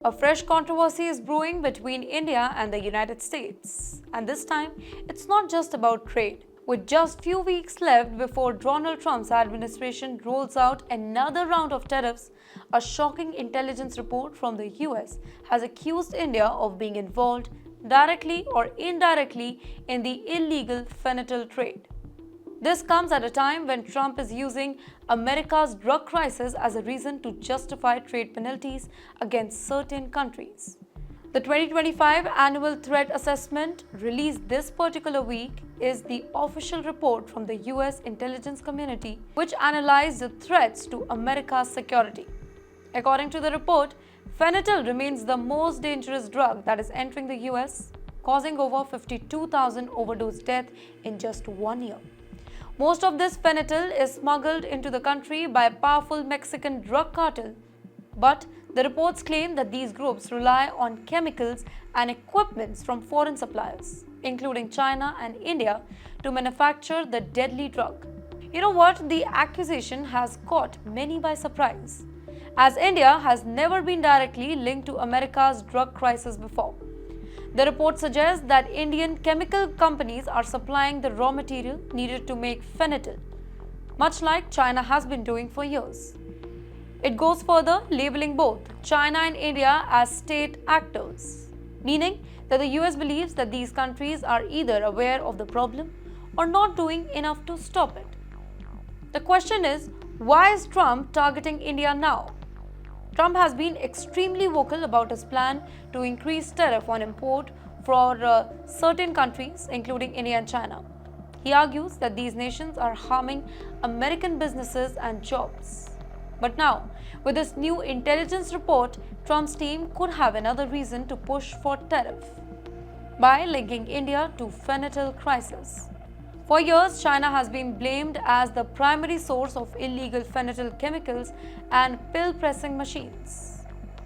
A fresh controversy is brewing between India and the United States. And this time, it's not just about trade. With just few weeks left before Donald Trump's administration rolls out another round of tariffs, a shocking intelligence report from the US has accused India of being involved directly or indirectly in the illegal fentanyl trade. This comes at a time when Trump is using America's drug crisis as a reason to justify trade penalties against certain countries. The 2025 Annual Threat Assessment, released this particular week, is the official report from the US intelligence community which analyzed the threats to America's security. According to the report, fentanyl remains the most dangerous drug that is entering the US, causing over 52,000 overdose deaths in just 1 year. Most of this fentanyl is smuggled into the country by a powerful Mexican drug cartel, but the reports claim that these groups rely on chemicals and equipments from foreign suppliers, including China and India, to manufacture the deadly drug. You know what? The accusation has caught many by surprise, as India has never been directly linked to America's drug crisis before. The report suggests that Indian chemical companies are supplying the raw material needed to make fentanyl, much like China has been doing for years. It goes further, labeling both China and India as state actors, meaning that the US believes that these countries are either aware of the problem or not doing enough to stop it. The question is, why is Trump targeting India now? Trump has been extremely vocal about his plan to increase tariff on import for certain countries, including India and China. He argues that these nations are harming American businesses and jobs. But now, with this new intelligence report, Trump's team could have another reason to push for tariff by linking India to fentanyl crisis. For years, China has been blamed as the primary source of illegal fentanyl chemicals and pill pressing machines.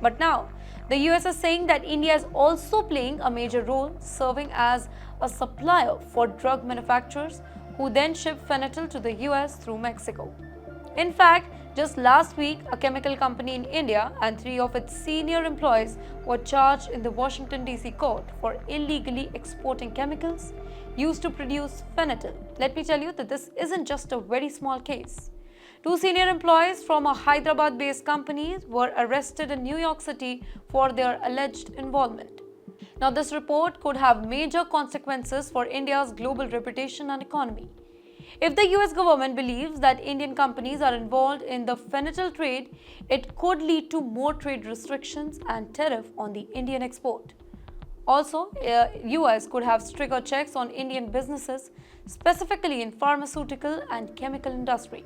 But now, the US is saying that India is also playing a major role, serving as a supplier for drug manufacturers who then ship fentanyl to the US through Mexico. In fact, just last week, a chemical company in India and 3 of its senior employees were charged in the Washington, D.C. court for illegally exporting chemicals used to produce fentanyl. Let me tell you that this isn't just a very small case. 2 senior employees from a Hyderabad-based company were arrested in New York City for their alleged involvement. Now, this report could have major consequences for India's global reputation and economy. If the US government believes that Indian companies are involved in the fentanyl trade, it could lead to more trade restrictions and tariff on the Indian export. Also, US could have stricter checks on Indian businesses, specifically in pharmaceutical and chemical industry.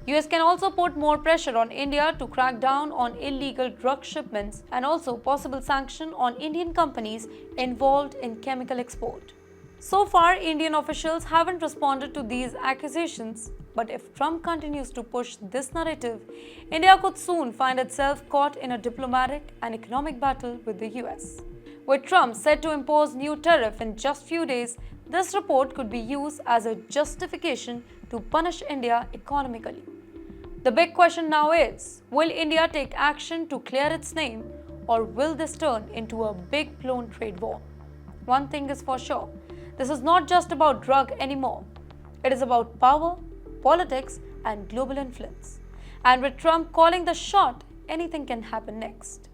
US can also put more pressure on India to crack down on illegal drug shipments and also possible sanction on Indian companies involved in chemical export. So far, Indian officials haven't responded to these accusations, but if Trump continues to push this narrative, India could soon find itself caught in a diplomatic and economic battle with the US. With Trump set to impose new tariff in just few days, this report could be used as a justification to punish India economically. The big question now is, will India take action to clear its name, or will this turn into a big-blown trade war? One thing is for sure, this is not just about drug anymore. It is about power, politics, and global influence. And with Trump calling the shot, anything can happen next.